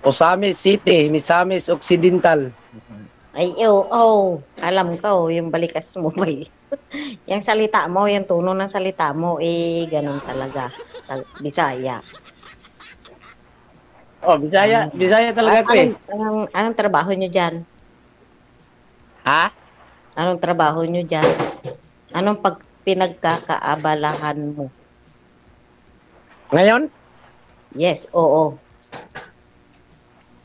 Osamis City, Misamis Occidental. Ay, alam ko, yung balikas mo ba yung salita mo, yung tono ng salita mo, ganun talaga. Bisaya. Oh, Bisaya, Ah. Bisaya talaga ko eh. Anong trabaho nyo dyan? Ha? Anong trabaho nyo dyan? Anong pinagkakaabalahan mo? Ngayon, Yes, oo.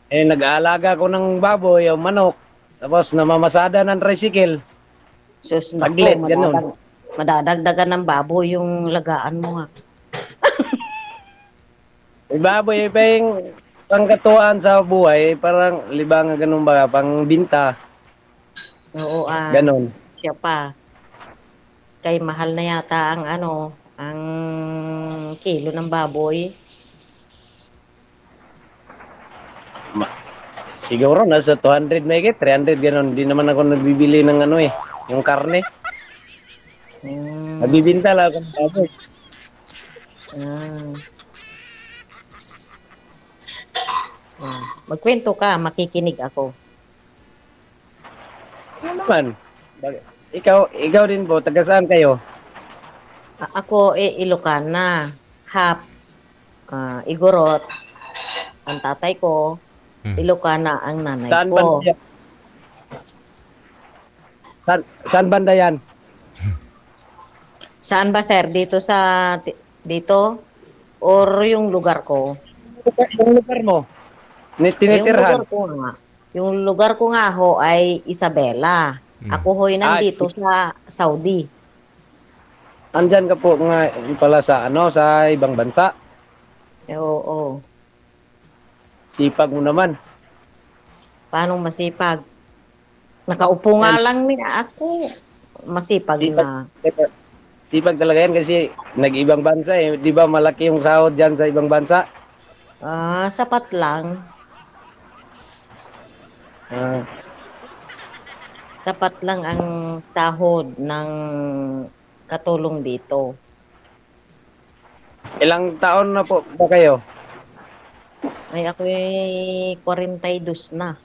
nag-aalaga ko ng baboy o manok. Tapos namamasada ng tricycle. Sus, nako, Taglit, ganun. madadagdagan ng baboy yung lagaan mo nga. May baboy pa yung pangkatuan sa buhay, parang libang ganun ba, pang binta, Oo, ganun. siya pa. Kay mahal na yata ang kilo ng baboy. Ma- Siguro nasa 200 megit, 300 ganun. Di naman ako nabibili ng ano eh, yung karne. Hmm, Nabibinta lang ako ng baboy. ah, Magkwento ka, makikinig ako. Ano naman? Ikaw din po, taga saan kayo? Ako, Ilocana. Hap, Igorot. Ang tatay ko, Hmm. Ilocana ang nanay Saan banda ko. yan? Saan banda yan? Saan ba, sir? Dito? Or yung lugar ko? Yung lugar mo? Yung lugar Tinitirhan? ko nga. Yung lugar ko nga ho ay Isabela. Hmm. Ako ho'y nandito sa Saudi. Andyan ka po nga pala sa ano, sa ibang bansa. Oo. Sipag mo naman. Paano masipag? Nakaupo nga Yan, lang niya ako. Masipag sipag. na. Sipag talaga yan kasi nag-ibang bansa eh. Di ba malaki yung sahod dyan sa ibang bansa? Sapat lang. Ah, Sapat lang ang sahod ng katulong dito. ilang taon na po ba kayo? Ay, ako'y 42 na.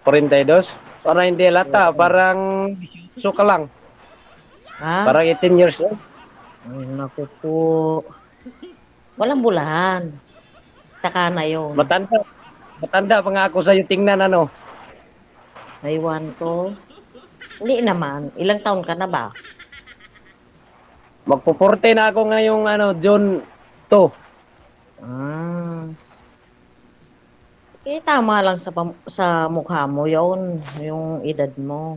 42? Parang hindi lata. Oo. Parang so ka lang. Ha? Parang 18 years old. Ay, naku po. Walang bulahan. Saka na yun. Matanda. Matanda pa nga ako sa'yo. Tingnan ano. Naiwan ko. Hindi naman. Ilang taon ka na ba? Magpo-40 na ako ngayong ano, June 2. Ah. Tama lang sa mukha mo yon yung edad mo.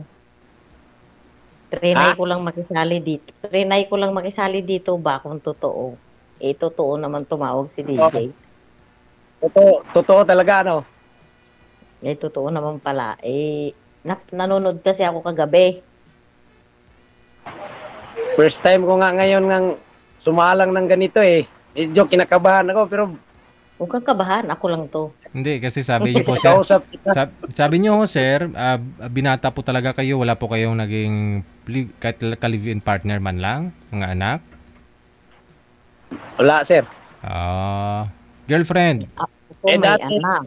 Ha? Trinay ko lang makisali dito ba kung totoo. Totoo naman tumawag si Oh, DJ. totoo talaga ano. Totoo naman pala. Nanonood kasi ako kagabi. First time ko nga ngayon ng sumalang ng ganito eh. Medyo kinakabahan ako pero Huwag kang kabahan, ako lang to. Hindi, kasi sabi niyo po, sir, kausap kita. sabi niyo, sir, binata po talaga kayo, wala po kayong naging kahit ka-live-in partner man lang, mga anak? Wala sir. Girlfriend? Ako Eh, may dati- anak.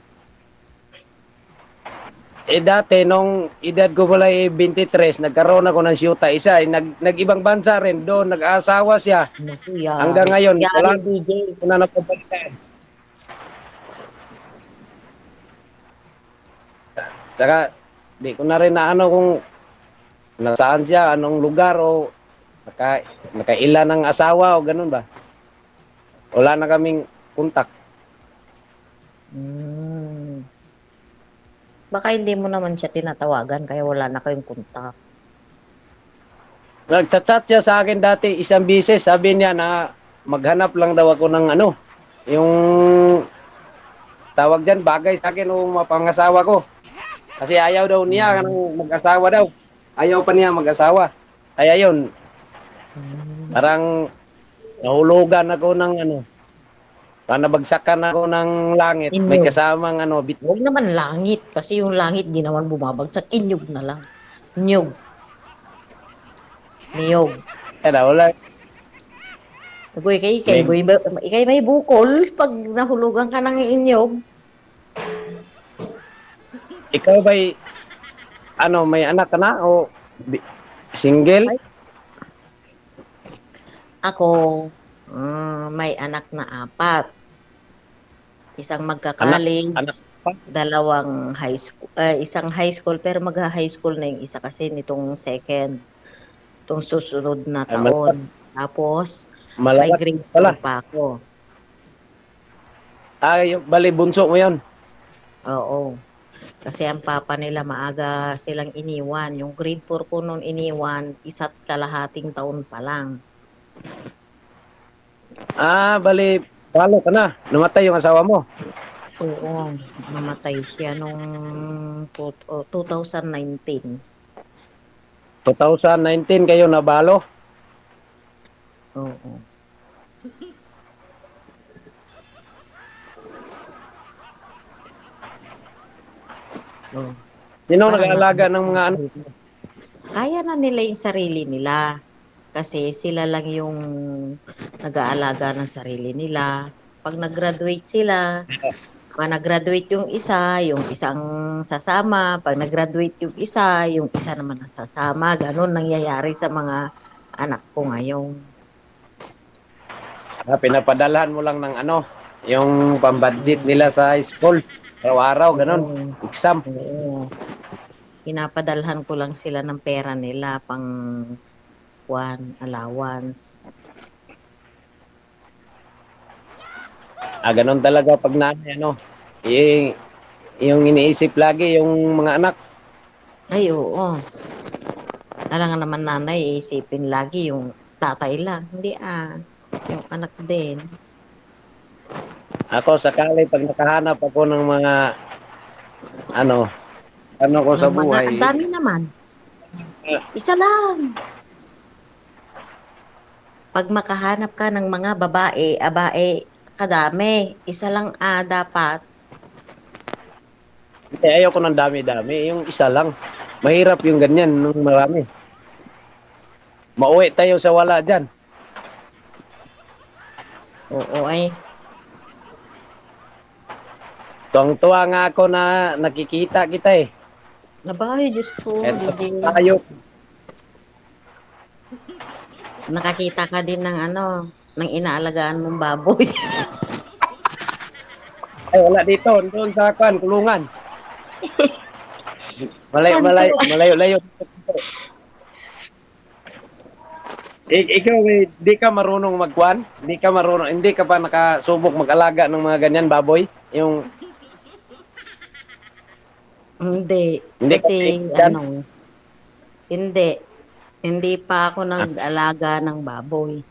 Dati nung edad ko pala 23, nagkaroon ako ng syuta isa. Nag-ibang bansa rin doon, nag-asawa siya. Naku, Hanggang ngayon, Yari wala DJ. ko na napabalitaan. Saka, di ko na rin na ano kung nasaan siya, anong lugar o nakaila ng asawa o ganun ba. Wala na kaming kontak. Hmm. Baka hindi mo naman siya tinatawagan kaya wala na kayong kontak. Nagchat-chat siya sa akin dati isang bisis. Sabi niya na maghanap lang daw ako ng ano, yung tawag dyan, bagay sa akin o mapangasawa ko. Kasi ayaw daw niya ng mag-asawa daw. Ayaw pa niya mag-asawa. Kaya yun, parang nahulugan ako ng ano, nabagsakan ako ng langit. May Inyog. kasamang ano, Huwag naman langit kasi yung langit di naman bumabagsak. Inyog na lang. Inyog. Niyog. wala. Uy, ikay may bukol pag nahulugan ka ng inyog. Ikaw ba'y, ano, may anak ka na o single? Ay. Ako, may anak na 4. Isang magka-college, Anak pa? dalawang high school, isang high school, pero magha-high school na yung isa kasi nitong second, itong susunod na Ay, taon. Tapos, may Malawat grade 4 pala. pa ako. Ay, bali, bunso mo yun. Oo. Kasi ang papa nila maaga silang iniwan. Yung grade 4 ko noon iniwan, 1.5 taon pa lang. Bali, palo ka na. Namatay yung asawa mo. Oo, namatay siya nung 2019. 2019 kayo nabalo. Oo. Oh. Sino Parang nag-aalaga ng mga anak? Kaya na nila yung sarili nila. Kasi sila lang yung nag-aalaga ng sarili nila. Pag nag-graduate sila, pag nag-graduate yung isang sasama. Pag nag-graduate yung isa naman ang sasama. Ganon nangyayari sa mga anak ko ngayon. Pinapadalhan mo lang ng ano, yung pambudget nila sa school. Araw-araw, ganun. Oo. Exam. Oo. Pinapadalhan ko lang sila ng pera nila pang allowance. Ganun talaga pag nanay, ano. Yung iniisip lagi, yung mga anak. Ay, oo. Alam nga naman nanay, isipin lagi yung tatay lang. Hindi yung anak din. Ako, sakali, pag nakahanap ako ng mga, ano ko sa buhay. Ang dami naman. Isa lang. Pag makahanap ka ng mga babae, kadami. Isa lang dapat. Ayaw ko ng dami-dami. Yung isa lang. Mahirap yung ganyan nung marami. Mauwi tayo sa wala dyan. Oo ay. Tuwang-tuwa nga ako na nakikita kita eh. Nabahay, Diyos ko. Tayo. Nakakita ka din ng ng inaalagaan mong baboy. Ay, wala dito. Doon sa kulungan. Malayo-layo. Ikaw, di ka marunong magkuhan? Hindi ka pa nakasubok mag-alaga ng mga ganyan baboy? Yung Hindi. Hindi Kasi ka hindi. Hindi pa ako nag-alaga ng baboy.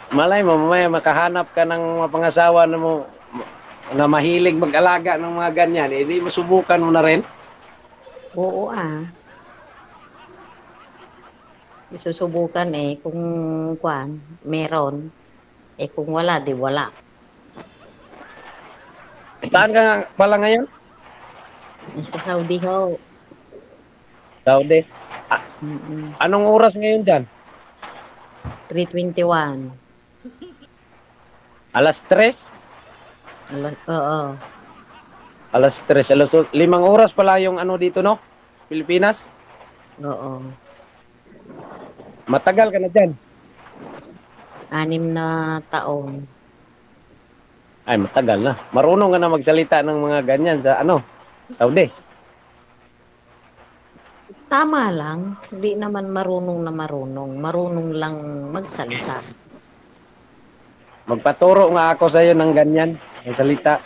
Malay mo, may makahanap ka ng mapangasawa na mahilig mag-alaga ng mga ganyan. Hindi mo subukan mo na rin? Oo Isusubukan kung meron. Kung wala, di wala. Saan ka nga pala ngayon? Sa Saudi ho. Saudi. Anong oras ngayon dyan? 3:21. Alas 3? Oo. Alas 3. 5 oras pala yung dito, no? Pilipinas? Oo. Matagal ka na dyan? 6 na taon. Ay, matagal na. Marunong ka na magsalita ng mga ganyan sa Saudi. Tama lang. Hindi naman marunong na marunong. Marunong lang magsalita. Magpaturo nga ako sa iyo ng ganyan, ng salita.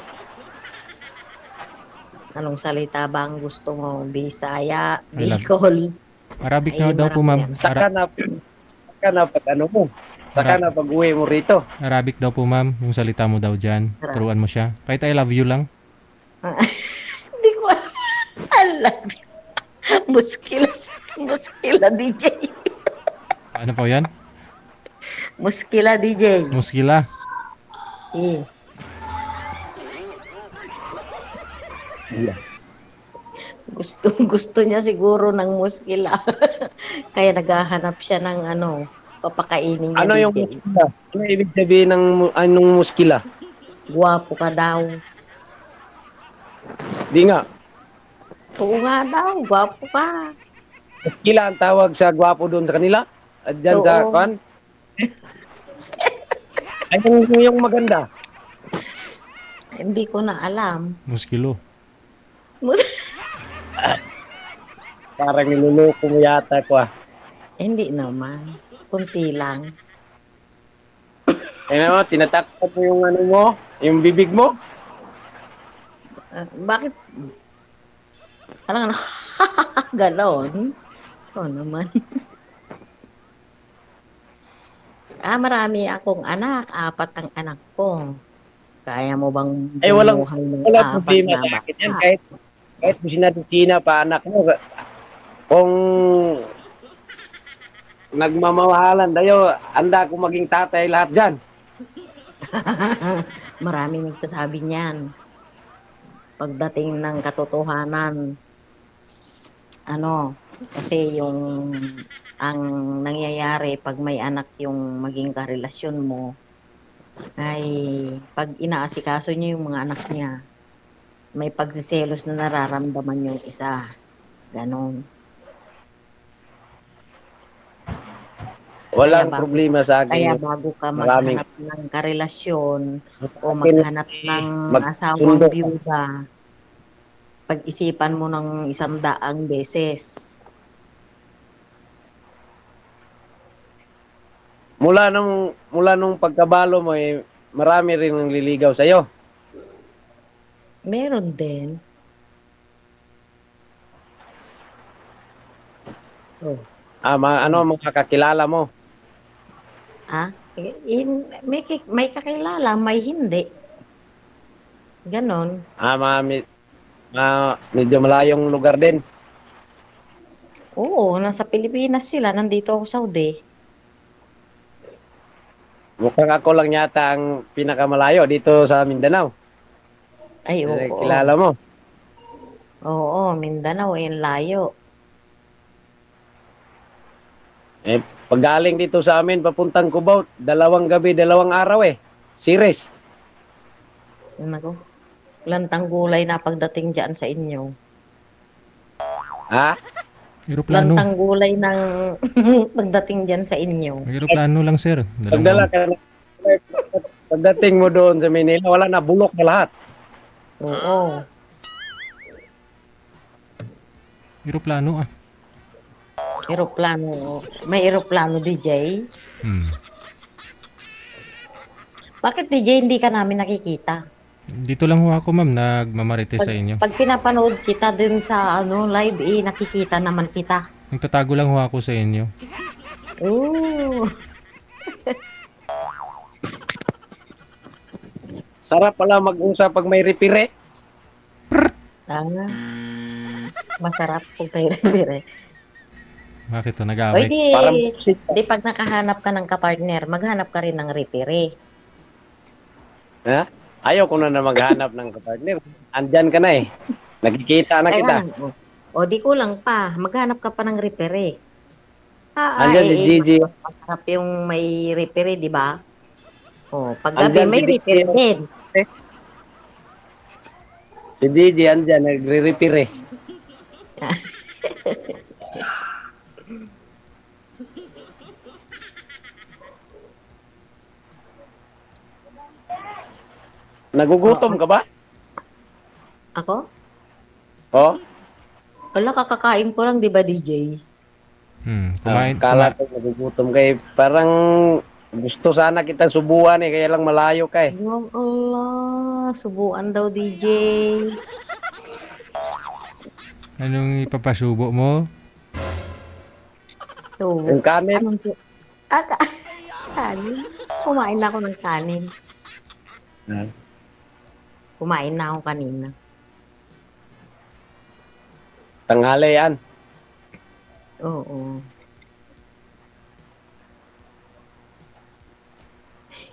Anong salita ba ang gusto mo? Bisaya, Bicol. Arabic na daw po, ma'am. Saka na pag mo. Saka na pag uwi mo rito. Arabic daw po, ma'am. Yung salita mo daw dyan. Turuan mo siya. Kahit I love you lang. Hindi ko alam. Muskila DJ. Ano po yan? Muskila DJ. Muskila. Gusto niya siguro ng muskila. Kaya naghahanap siya ng Papakainin niya, Ano yung DJ. muskila? Ano ibig sabihin ng anong muskila? Gwapo ka daw. Di nga. Oo nga daw, gwapo ka. Muskila ang tawag sa gwapo doon sa kanila? At dyan sa Oo. kan? Ay, yung maganda. Hindi ko na alam. Muskilo. Parang niluloko mo yata ko ah. Hindi naman. Kunti lang. Kaya mo, tinatakot mo yung ano mo, yung bibig mo. Bakit? Alam nga, ganon. Oo naman. Marami akong anak. 4 ang anak ko. Kaya mo bang Ay, walang bumuhay ng 4 problema na sa akin yan. bata? Kahit sina pa anak mo, kung nagmamahalan tayo, anda ko maging tatay lahat dyan. Marami nagsasabi niyan. Pagdating ng katotohanan, kasi ang nangyayari pag may anak yung maging karelasyon mo, ay pag inaasikaso niyo yung mga anak niya, may pagsiselos na nararamdaman yung isa. Ganon. Walang Kaya problema sa Kaya akin. bago ka Maraming- maghanap ng karelasyon o Akin, maghanap ng asawang magsundo. byuda, pag-isipan mo ng 100 beses. Mula nung pagkabalo mo, marami rin ang liligaw sa'yo. Meron din. Oh. Mga kakilala mo. May kakilala, may hindi. Ganon. Medyo malayong lugar din. Oo, nasa Pilipinas sila. Nandito ako sa Saudi. Mukhang ako lang yata ang pinakamalayo dito sa Mindanao. Ay, oo. Kilala mo. Oo, Mindanao, yung layo. Paggaling dito sa amin, papuntang Cubao, 2 gabi, 2 araw Series. Nako. Lantang gulay na pagdating dyan sa inyo. Ha? Aeroplano. Lantang gulay ng pagdating dyan sa inyo. Aeroplano lang, sir. Pagdala ka, pagdating mo doon sa Manila, wala na, bulok na lahat. Oo. Aeroplano Aeroplano. May aeroplano, DJ. Bakit, DJ, hindi ka namin nakikita? Dito lang ho ako, ma'am, nagmamarites sa inyo. Pag pinapanood kita din sa live, nakikita naman kita. Nagtatago lang ho ako sa inyo. Oo. Sarap pala mag-usap pag may repire. Masarap kung tayo. Bakit to? Oy, Nag-aaway? di pag nakahanap ka ng kapartner, maghanap ka rin ng repere. Ha? Ayaw ko na maghanap ng kapartner. Andyan ka na Nakikita na kita. Di kulang pa. Maghanap ka pa ng repere. Andyan si Gigi. Masarap yung may repere, di ba? Pag gabi Andyan may si repere Gigi. din. Si Gigi andyan, nagre-repire. Nagugutom ka ba? Ako? Oh? Wala, kakakain ko lang, di ba, DJ? Kala ko nagugutom kay parang gusto sana kita subuan kaya lang malayo ka Ya Allah, subuan daw, DJ. Anong ipapasubo mo? Yung kanin. Kanin. Kumain na ako ng kanin. Kumain na ako kanina. Tanghali yan. Oo.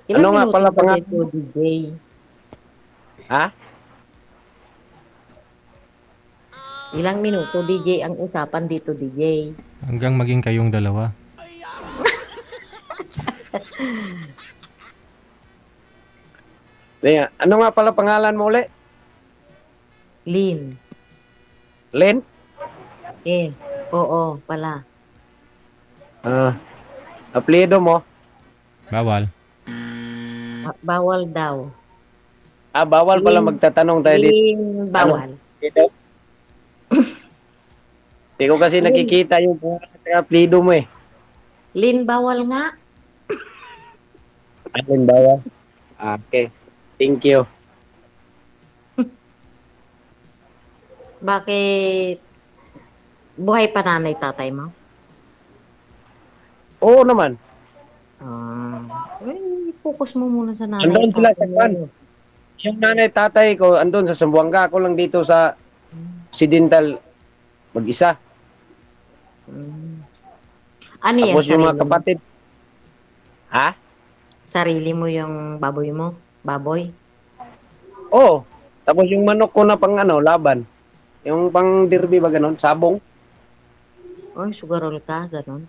Ano nga pala pangalan mo, DJ? Ha? Ilang minuto, DJ, ang usapan dito, DJ? Hanggang maging kayong dalawa. Ano nga pala pangalan mo uli? Lin. Len? Eh, oo, pala. Ah, apelyido mo? Bawal. Bawal daw. Bawal pala Lin, magtatanong tayo dito. Lin, Ano? bawal. Dito? Hindi ko kasi Lin, nakikita yung apelyido mo eh. Lin, bawal nga. Alin bawal? Okay. Thank you. Bakit buhay pa nanay tatay mo? Oo naman. Focus mo muna sa nanay Andun at sila tatay sa kwan. mo. Yung nanay tatay ko, andun sa Zamboanga. Ako lang dito sa Occidental mag-isa. Mm. Ano yan, Tapos yung sarili mga mo? kapatid. Ha? Sarili mo yung baboy mo? Baboy? Oo. Tapos yung manok ko na pang laban. Yung pang derby ba ganun? Sabong? Oy, sugarol ka, ganon.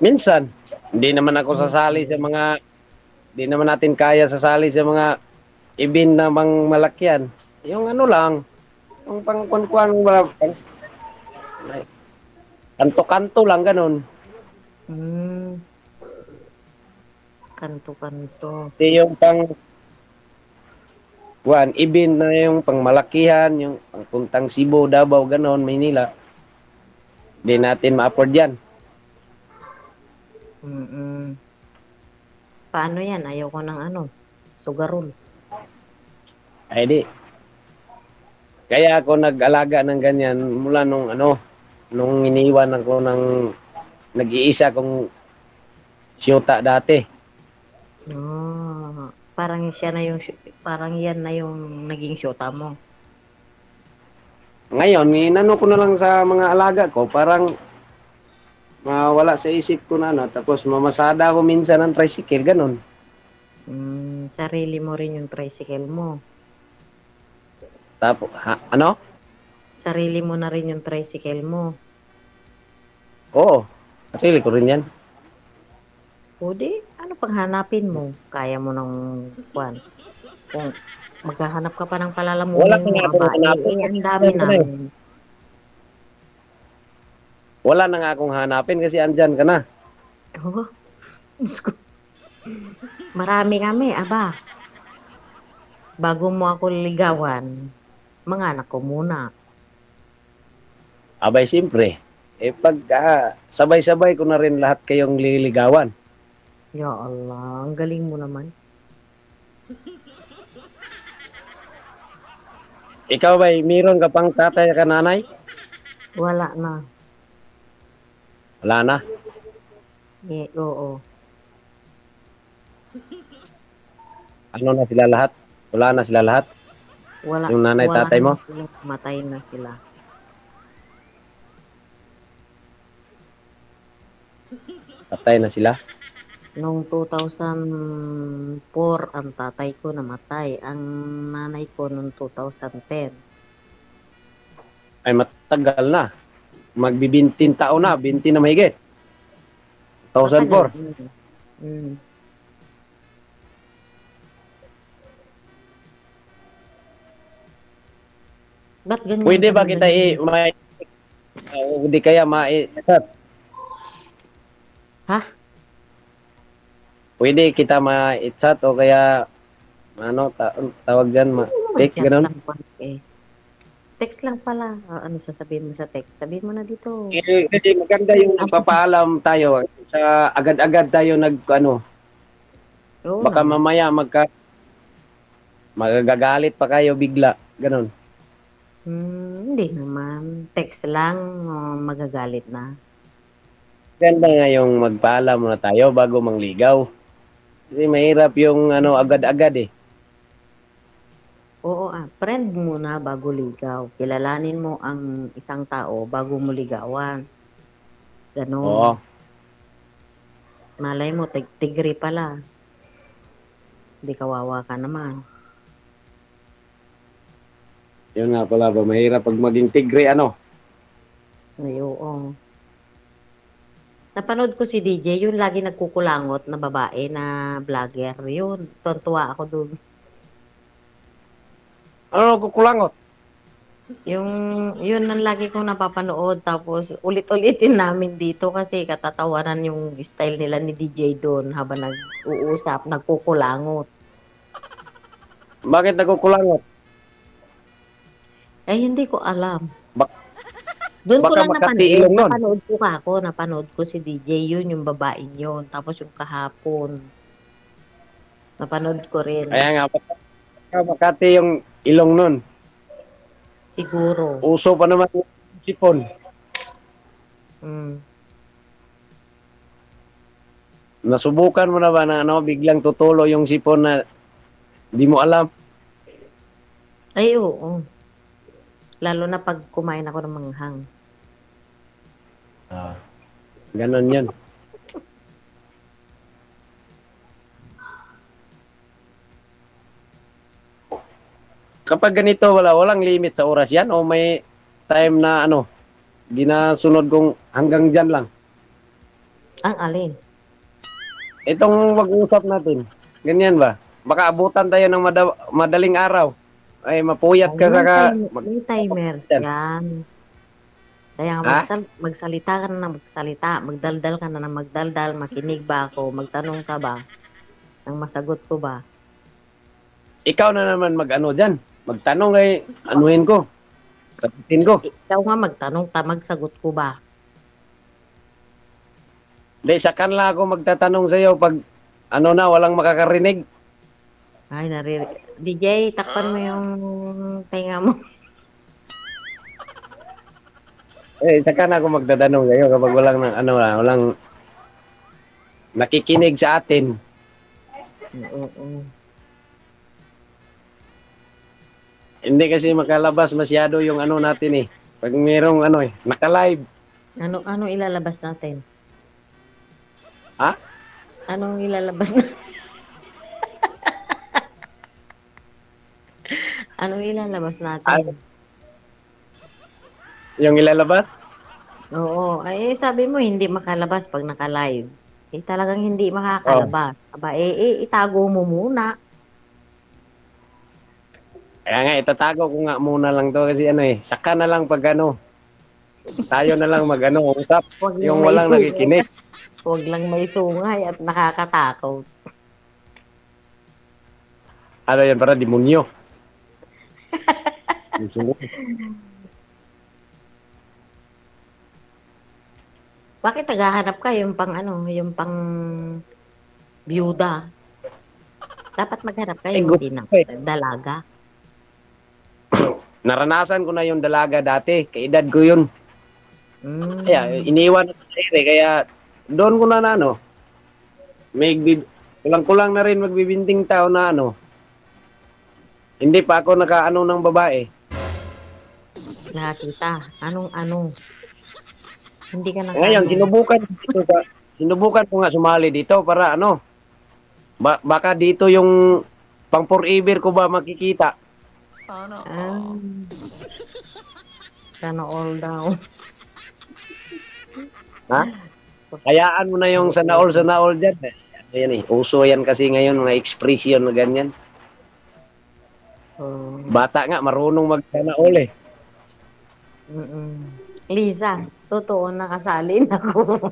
Minsan. Hindi naman ako sasali sa mga, hindi naman natin kaya sasali sa mga event na mang malakyan. Yung lang, yung pang kunkuan, kanto-kanto lang ganun. Hmm, kanto-kanto. Hindi yung pang event na yung pang malakihan, yung pang puntang Cebu, Davao, ganon, Maynila. Hindi natin ma-afford yan. Mm-mm. Paano yan? Ayaw ko ng sugarol. Ay di. Kaya ako nag-alaga ng ganyan mula nung iniwan ako ng nag-iisa kong siyota dati. Oh, parang parang yan na yung naging syota mo. Ngayon, inano ko na lang sa mga alaga ko, parang mawala sa isip ko na tapos mamasada ako minsan ng tricycle, ganun. Sarili mo rin yung tricycle mo. Tapos, ano? Sarili mo na rin yung tricycle mo. Oo, sarili ko rin yan. O di, ano pang hanapin mo? Kaya mo ng kwan. Kung maghahanap ka pa ng Wala palalamunin na mo, nga akong hanapin. ang dami namin. Wala na nga akong hanapin kasi andyan ka na. Oh, Diyos ko. Marami kami, aba. Bago mo ako ligawan, mga anak ko muna. Abay, siyempre. Pag sabay-sabay ko na rin lahat kayong liligawan. Ya Allah, ang galing mo naman. Ikaw ba, mayroon ka pang tatay ka nanay? Wala na. Wala na. Oo. Ano na sila lahat? Wala na sila lahat? Wala, Yung nanay, wala tatay mo? na sila. Matay na sila. Patay na sila? Noong 2004, ang tatay ko namatay. Ang nanay ko noong 2010. Ay, matagal na. Magbibintin taon na. 20 na mahigit. 2004. Ba't ganyan Pwede ka ba na kita ganyan? hindi kaya Ha? Pwede kita ma-chat o kaya tawag dyan, text, Chat ganun? lang pala eh. Text lang pala. Ano sasabihin mo sa text? Sabihin mo na dito. Kasi maganda yung papaalam tayo. Sa agad-agad tayo Oo baka naman. mamaya magagalit pa kayo bigla. Ganun. Hindi naman. Text lang, magagalit na. Ganda nga yung magpaalam muna tayo bago mangligaw. Kasi mahirap yung agad-agad eh. Oo, friend muna bago ligaw. Kilalanin mo ang isang tao bago mo ligawan. Ganon. Oo. Malay mo, tigri pala. Hindi kawawa ka naman. Yun nga pala ba, mahirap pag maging tigre Ay, oo. Napanood ko si DJ, yung lagi nagkukulangot na babae na vlogger. Yun, tuwa ako dun. Ano kukulangot? Yung, yun ang lagi kong napapanood. Tapos, ulit-ulitin namin dito kasi katatawanan yung style nila ni DJ doon habang nag-uusap, nagkukulangot. Bakit nagkukulangot? Eh, hindi ko alam. Bak Doon ko baka lang Makati napanood. ilong nun. Napanood ko si DJ, yun yung babaeng yun. Tapos yung kahapon, napanood ko rin. Kaya nga, baka Makati yung ilong nun. Siguro. Uso pa naman yung sipon. Mm. Nasubukan mo na ba na ano, biglang tutulo yung sipon na di mo alam? Ay, oo. Lalo na pag kumain ako ng manghang. Ganon yun. Kapag ganito, walang limit sa oras yan o may time na ano, ginasunod kong hanggang dyan lang. Ang alin? Itong mag-usap natin, ganyan ba? Baka abutan tayo ng madaling araw. Ay, mapuyat ka sa May timer yan. Kaya magsalita ka na ng magsalita, magdaldal ka na ng magdaldal, makinig ba ako, magtanong ka ba, nang masagot ko ba? Ikaw na naman mag-ano dyan. Magtanong ay anuhin ko. Sagutin ko. Ikaw nga magtanong, magsagot ko ba? Di, sa kanila ako magtatanong sa'yo pag ano na, walang makakarinig. Ay, DJ, takpan mo yung tenga mo. Eh, sa kanila ako magtatanong sa'yo kapag walang nakikinig sa atin. Oo. Hindi kasi makalabas masyado yung ano natin eh. Pag mayroong naka-live. Ano ilalabas natin? Ha? Anong ilalabas na? Anong ilalabas natin? Yung ilalabas? Oo. Ay, sabi mo hindi makalabas pag naka-live. Eh, talagang hindi makakalabas. Aba, itago mo muna. Kaya nga, itatago ko nga muna lang to kasi saka na lang pag tayo na lang usap. Yung walang nakikinig. Huwag lang may sungay at nakakatakot. Ano yan, para demonyo. Bakit naghahanap ka yung pang byuda? Dapat maghanap kayo hindi na dalaga. Naranasan ko na yung dalaga dati. Kaedad ko yun. Kaya iniwan ko sa kaya doon ko na kulang-kulang na rin magbibinting tao na hindi pa ako nakaano ng babae. Nakakita. Anong hindi ka nakaano. Ngayon, sinubukan ko nga sumali dito para baka dito yung pang forever ko ba makikita. Sana all daw. Ha? Hayaan mo na yung sana all dyan. Yan uso yan kasi ngayon, mga expression na ganyan. Bata nga, marunong mag-sana all eh. Lisa, totoo nakasalin ako.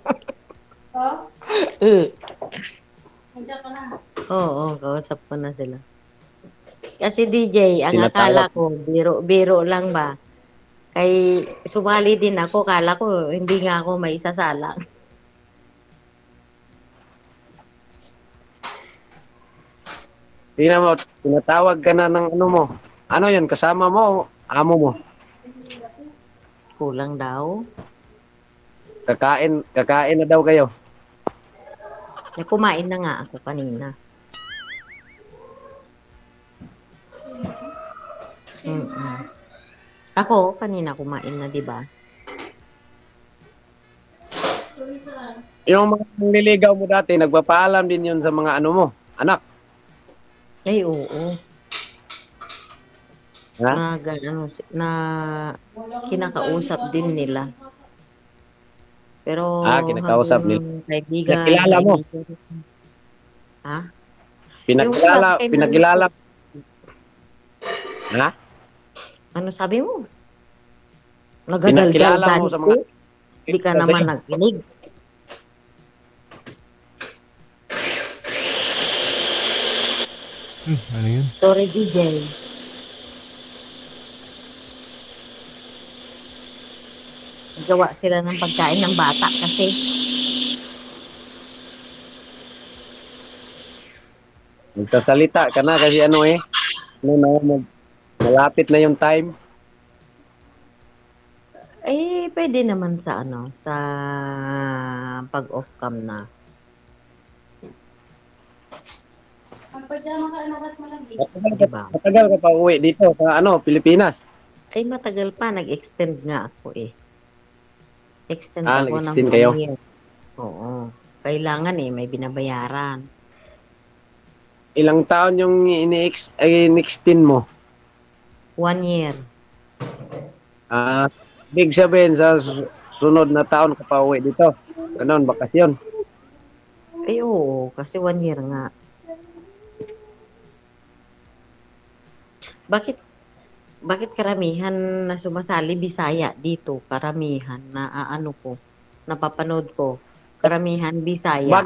Nandiyan ka na. Oo, kausap ko na sila. Kasi DJ, ang akala ko, biro lang ba? Kay sumali din ako, kala ko hindi nga ako may isasalang. Tingnan mo, tinatawag ka na ng ano mo. Ano yan, kasama mo o amo mo? Kulang daw. Kakain na daw kayo. Kumain na nga ako kanina. Ako, kanina kumain na, di ba? Yung mga nililigaw mo dati, nagpapaalam din yun sa mga anak. Ay, oo. Ha? Na kinakausap din nila. Pero Kinakausap nila. hanggang kaibigan, Pinakilala mo. kaibigan. Ha? Yung klase kay nanay Pinakilala. ko. Ha? Ano sabi mo? Pinakilala Nagadaldal mo sa mga... ko? Hindi ka naman nakinig. Ano yun? Sorry, DJ. Gawa sila ng pagkain ng bata kasi. Magsasalita ka na kasi ano eh. Malapit na yung time. Eh, pwede naman sa sa pag-off cam na. Magpajama ka, anak at malambing. Diba? Matagal ka pa uwi dito sa Pilipinas. Ay, matagal pa. Nag-extend nga ako eh. Extend ako ng nag-extend kayo? 1 year. Oo. Kailangan may binabayaran. Ilang taon yung in-extend mo? 1 year. Big sabihin sa sunod na taon ka pa uwi dito. Ganon, bakasyon. Ay, oo. Kasi 1 year nga. Bakit karamihan na sumasali Bisaya dito? Karamihan na napapanood ko. Karamihan Bisaya.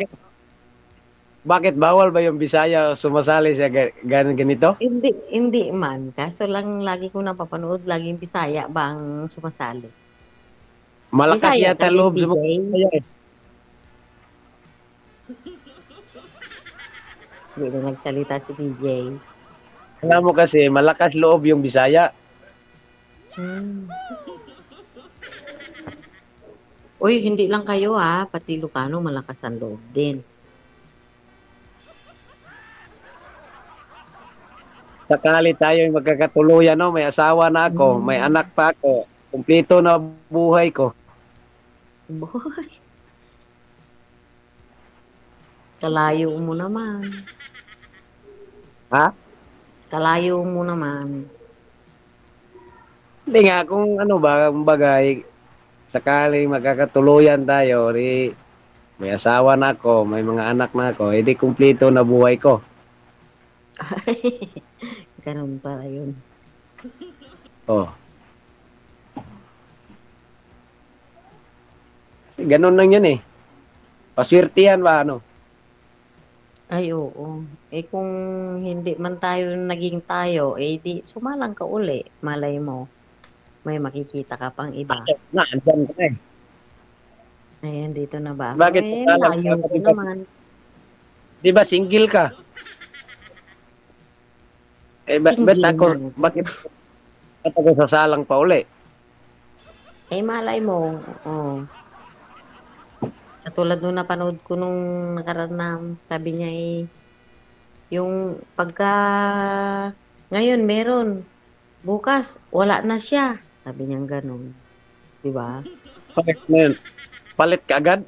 Bakit bawal ba yung Bisaya sumasali sa ganito? Hindi man. Kaso lang lagi ko napapanood, laging Bisaya bang sumasali. Malakas Bisaya yata ka loob din, sa mga DJ? Bisaya eh. Hindi na nagsalita si DJ. Alam mo kasi, malakas loob yung Bisaya. Uy, hindi lang kayo pati Ilocano malakas ang loob din. Sakali tayo yung magkakatuluyan, no? May asawa na ako, may anak pa ako, kumpleto na buhay ko. Boy. Kalayo mo naman. Ha? Kalayo mo naman. Hindi nga, kung ano ba, bagay, sakaling magkakatuluyan tayo, may asawa na ako, may mga anak na ako, edi kumpleto na buhay ko. Ganun pala yun. Oh. Ganun lang yan eh. Paswertihan ba ano? Ay, oo. Kung hindi man tayo naging tayo, di sumalang ka uli. Malay mo, may makikita ka pang iba. Andyan ka eh. Ayan, dito na ba? Bakit Layo ko naman. Di ba single ka? Bakit ako sasalang pa uli? Malay mo, katulad nung napanood ko nung nakaraan na sabi niya yung pagka ngayon meron, bukas wala na siya. Sabi niya ganun. Di ba? Palit ka agad?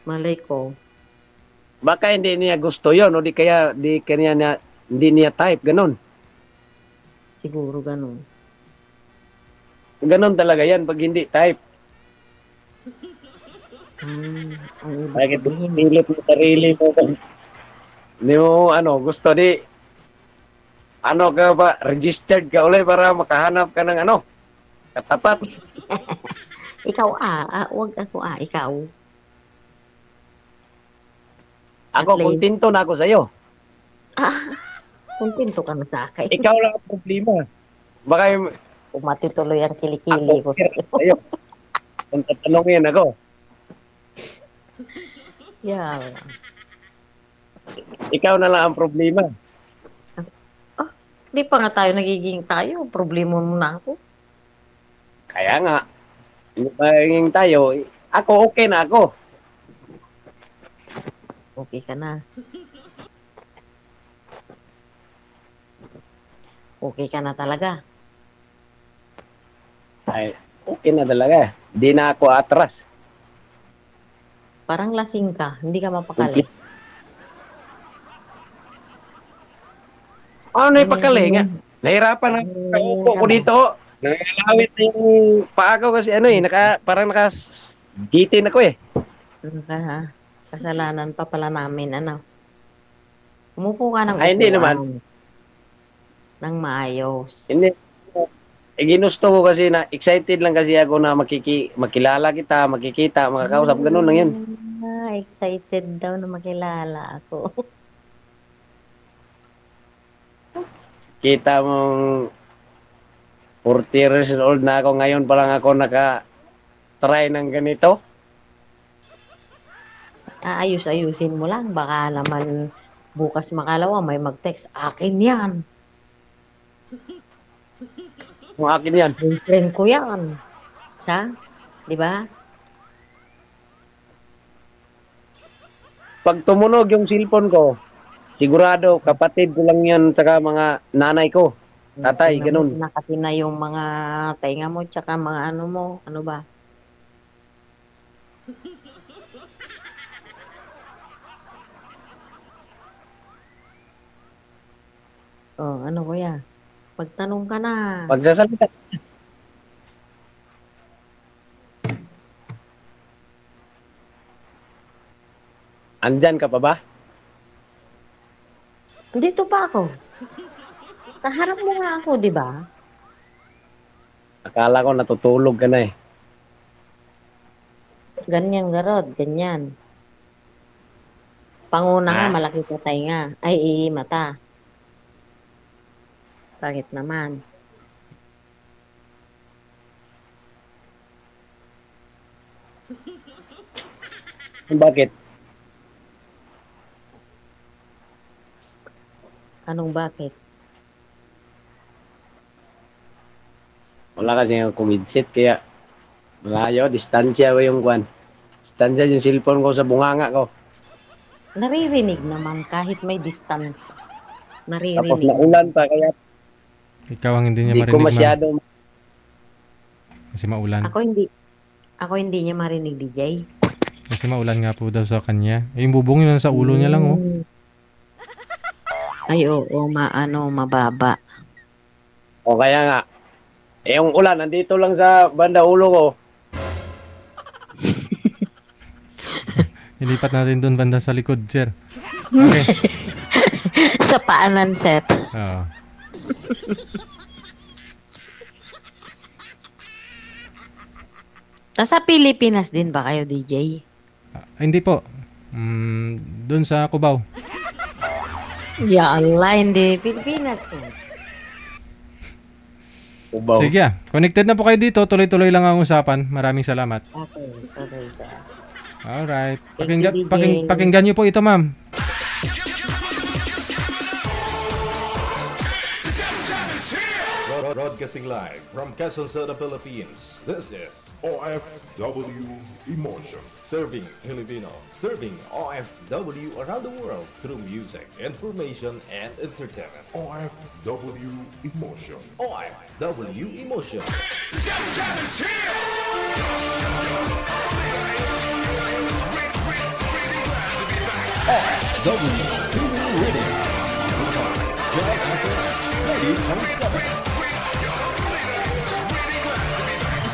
Malay ko. Baka hindi niya gusto yon o hindi niya type, ganun. Siguro ganun. Ganun talaga yan pag hindi type. Ang ibig Bakit sabihin. pilit mo sarili mo? Hindi mo, gusto ka ba, registered ka ulit para makahanap ka ng katapat. Ikaw wag ako ikaw. Ako, kontento na ako sa'yo. Kontento ka na sa akin. Ikaw lang ang problema. Baka Kung matituloy ang kilikili ko sa'yo. Kung tatanungin ako. Yeah. Ikaw na lang ang problema. Di pa nga tayo nagiging tayo. Problema mo na ako. Kaya nga, hindi magiging tayo. Ako, okay na ako. Okay ka na. Okay ka na talaga. Ay, okay na talaga. Di na ako atras. Parang lasing ka. Hindi ka mapakali. Ano na ipakali nga? Nahirapan na kaupo ko dito. Nangalawit na yung paa ko kasi parang Gitin ako eh. Ano ka ha? Kasalanan pa pala namin, ano? Umupo ka ng Ay, hindi upuan. naman. Nang maayos. Hindi. Ginusto ko kasi na excited lang kasi ako na makilala kita, makikita, makakausap, ganun lang yun. Excited daw na makilala ako. Kita mong 40 years old na ako, ngayon pa lang ako naka-try ng ganito. Aayus-ayusin mo lang. Baka naman bukas makalawa may mag-text. Akin yan. Kung akin yan. Boyfriend ko yan. Di ba? Pag tumunog yung cellphone ko, sigurado kapatid ko lang yan, saka mga nanay ko, tatay, ganun. Nakati na yung mga tainga mo, tsaka mga ano mo. Ano ba? Oh, ano kuya? Pagtanong ka na. Pagsasalita. Andyan ka pa ba? Dito pa ako. Kaharap mo nga ako, di ba? Akala ko natutulog ka na eh. Ganyan, garod. Ganyan. Panguna nga, malaki ka tainga. Ay, mata. Bakit naman? Bakit? Anong bakit? Wala kasi yung kumidsit, kaya malayo, distansya ko yung kwan. Distansya yung cellphone ko sa bunganga ko. Naririnig naman kahit may distance. Tapos Naririnig. naulan pa, kaya Ikaw ang hindi niya hindi ko marinig, ma'am. masyado. Kasi maulan. Ako hindi niya marinig, DJ. Kasi maulan nga po daw sa kanya. Eh, yung bubong yun sa ulo niya lang, oh. Ay, oo, mababa. O kaya nga, eh yung ulan, nandito lang sa banda ulo ko. Ilipat natin doon banda sa likod, sir. Okay. Sa paanan, sir. Oo. Nasa Pilipinas din ba kayo, DJ? Hindi po. Doon sa Cubao. Ya Allah, hindi. Pilipinas din. Ubaw. Sige, connected na po kayo dito. Tuloy-tuloy lang ang usapan. Maraming salamat. Okay, sir. Alright. Thank you, Pakinggan niyo po ito, ma'am. Broadcasting live from Quezon City, Philippines. This is OFW Emotion. Serving Filipino, serving OFW around the world through music, information, and entertainment. OFW Emotion. OFW Emotion. OFW TV Radio. Jack FM 90.7.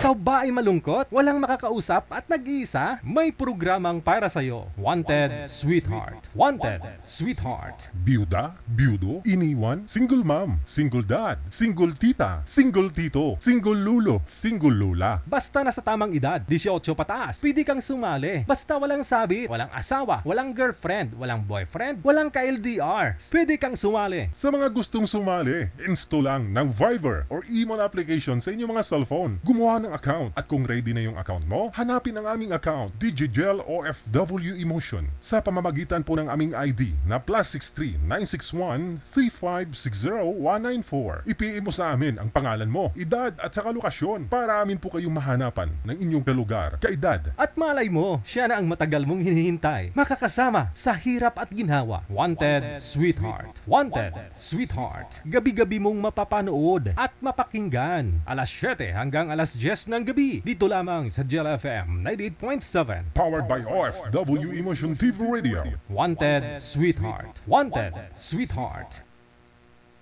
Ikaw ba ay malungkot? Walang makakausap at nag-iisa? May programang para sa'yo. Wanted Sweetheart. Wanted Sweetheart. Byuda, byudo, iniwan, single mom, single dad, single tita, single tito, single lulo, single lula. Basta nasa tamang edad, 18 pataas, pwede kang sumali. Basta walang sabit, walang asawa, walang girlfriend, walang boyfriend, walang ka-LDR. Pwede kang sumali. Sa mga gustong sumali, install lang ng Viber or email application sa inyong mga cellphone. Gumawa ng account at kung ready na yung account mo, hanapin ang aming account, DigiGel OFW Emotion, sa pamamagitan po ng aming ID na +63 961 3560 194. I-PM mo sa amin ang pangalan mo, edad at saka lokasyon para amin po kayong mahanapan ng inyong kalugar, kaedad. At malay mo, siya na ang matagal mong hinihintay. Makakasama sa hirap at ginhawa. Wanted Sweetheart. Wanted Sweetheart. Gabi-gabi mong mapapanood at mapakinggan. Alas 7 hanggang alas 10 ng gabi. Dito lamang sa Gel FM 98.7. Powered by OFW Emotion TV Radio. Wanted Sweetheart. Wanted Sweetheart.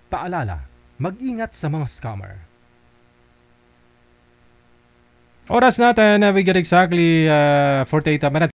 Paalala, mag-ingat sa mga scammer. Oras natin, we get exactly 48 minutes.